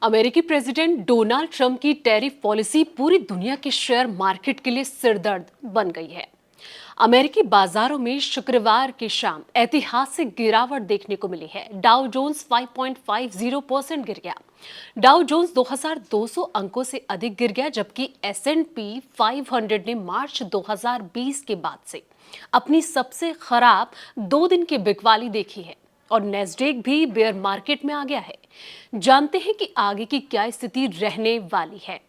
अमेरिकी president Donald Trump की tariff policy पूरी दुनिया के शेयर मार्केट के लिए सिरदर्द बन गई है। अमेरिकी बाजारों में शुक्रवार की शाम ऐतिहासिक गिरावट देखने को मिली है। डाउ जोन्स 5.50% गिर गया। डाउ जोन्स 2200 अंकों से अधिक गिर गया, जबकि S&P 500 ने मार्च 2020 के बाद से अपनी सबसे खराब 2 दिन की बिकवाली देखी है और नेस्डेक भी बेयर मार्केट में आ गया है। जानते हैं कि आगे की क्या स्थिति रहने वाली है।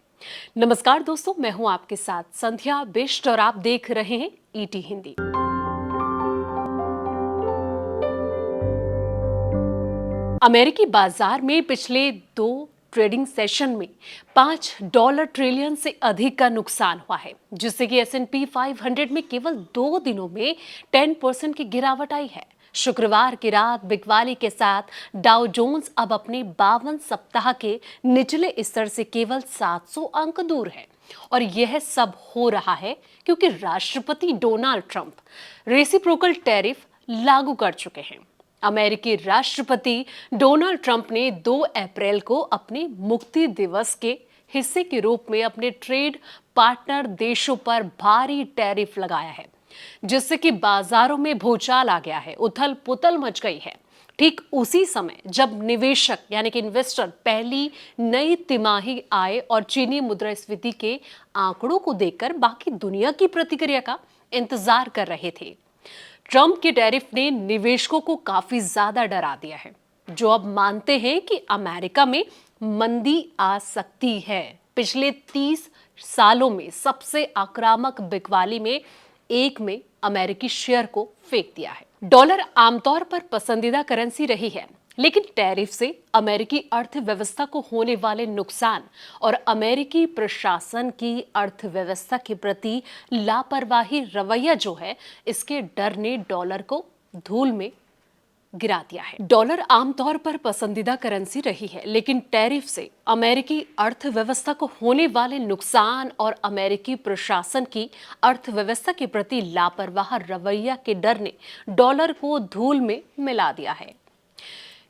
नमस्कार दोस्तों, मैं हूं आपके साथ संध्या बिष्ट और आप देख रहे हैं ईटी हिंदी। अमेरिकी बाजार में पिछले 2 ट्रेडिंग सेशन में $5 ट्रिलियन से अधिक का नुकसान हुआ है, जिससे कि S&P 500 में केवल 2 दिनों में 10% की गिरावट आई है। शुक्रवार की रात बिकवाली के साथ डाउ जोन्स अब अपने 52 सप्ताह के निचले स्तर से केवल 700 अंक दूर है। और यह सब हो रहा है क्योंकि राष्ट्रपति डोनाल्ड ट्रंप रेसिप्रोकल टैरिफ लागू कर चुके हैं। अमेरिकी राष्ट्रपति डोनाल्ड ट्रंप ने 2 अप्रैल को अपने मुक्ति दिवस के हिस्से के रूप में अपने ट्रेड पार्टनर देशों पर भारी टैरिफ लगाया है, जिससे कि बाजारों में भूचाल आ गया है, उथल पुथल मच गई है। ठीक उसी समय जब निवेशक यानी कि इन्वेस्टर पहली नई तिमाही आय और चीनी मुद्रास्फीति के आंकड़ों को देखकर बाकी दुनिया की प्रतिक्रिया का इंतजार कर रहे थे। ट्रंप के टैरिफ ने निवेशकों को काफी ज्यादा डरा दिया है, जो अब मानते हैं कि अमेरिका में मंदी आ सकती है। पिछले 30 सालों में सबसे आक्रामक बिकवाली में एक में अमेरिकी शेयर को फेंक दिया है। डॉलर आमतौर पर पसंदीदा करेंसी रही है, लेकिन टैरिफ से अमेरिकी अर्थव्यवस्था को होने वाले नुकसान और अमेरिकी प्रशासन की अर्थव्यवस्था के प्रति लापरवाही रवैया जो है, इसके डर ने डॉलर को धूल में गिरा दिया है। डॉलर आमतौर पर पसंदीदा करेंसी रही है, लेकिन टैरिफ से अमेरिकी अर्थव्यवस्था को होने वाले नुकसान और अमेरिकी प्रशासन की अर्थव्यवस्था के प्रति लापरवाह रवैया के डर ने डॉलर को धूल में मिला दिया है।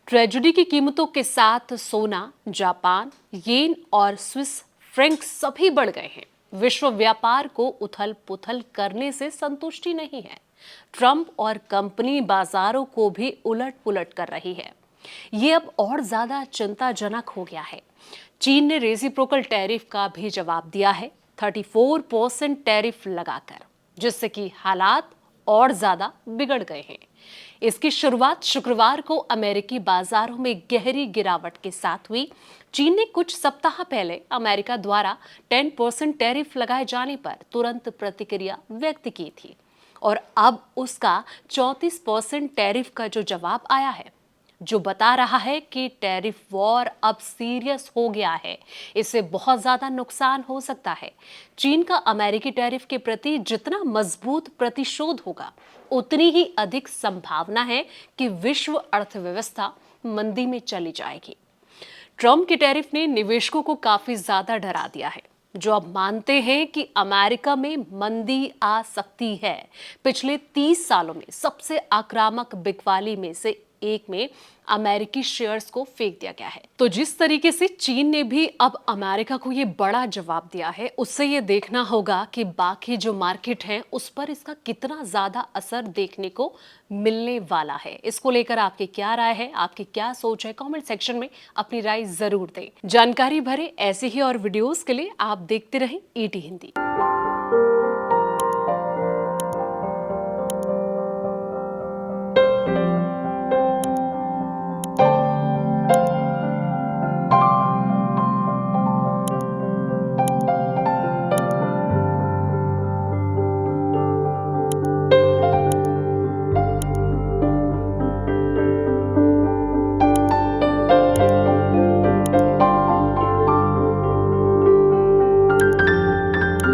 ट्रेजरी की कीमतों के साथ सोना, जापान, येन और स्विस फ्रैंक सभी बढ़ गए हैं। विश्व व्यापार को उथल पुथल करने से संतुष्टि नहीं है। ट्रंप और कंपनी बाजारों को भी उलट पुलट कर रही है। ये अब और ज्यादा चिंताजनक हो गया है। चीन ने रेसिप्रोकल टैरिफ का भी जवाब दिया है, 34% टैरिफ लगाकर, जिससे कि हालात और ज्यादा बिगड़ गए हैं। इसकी शुरुआत शुक्रवार को अमेरिकी बाजारों में गहरी गिरावट के साथ हुई। चीन ने कुछ सप्ताह पहले अमेरिका द्वारा 10% टैरिफ लगाए जाने पर तुरंत प्रतिक्रिया व्यक्त की थी और अब उसका 34% टैरिफ का जो जवाब आया है, जो बता रहा है कि टैरिफ वॉर अब सीरियस हो गया है। इससे बहुत ज्यादा नुकसान हो सकता है। चीन का अमेरिकी टैरिफ के प्रति जितना मजबूत प्रतिशोध होगा, उतनी ही अधिक संभावना है कि विश्व अर्थव्यवस्था मंदी में चली जाएगी। ट्रंप के टैरिफ ने निवेशकों को काफी ज्यादा डरा दिया है, जो अब मानते हैं कि अमेरिका में मंदी आ सकती है। पिछले 30 सालों में सबसे आक्रामक बिकवाली में से एक में अमेरिकी शेयर्स को फेंक दिया गया है। तो जिस तरीके से चीन ने भी अब अमेरिका को ये बड़ा जवाब दिया है, उससे ये देखना होगा कि बाकी जो मार्केट है उस पर इसका कितना ज्यादा असर देखने को मिलने वाला है। इसको लेकर आपकी क्या राय है, आपकी क्या सोच है, कमेंट सेक्शन में अपनी राय जरूर दें। जानकारी भरे ऐसे ही और वीडियोस के लिए आप देखते रहें ईटी हिंदी।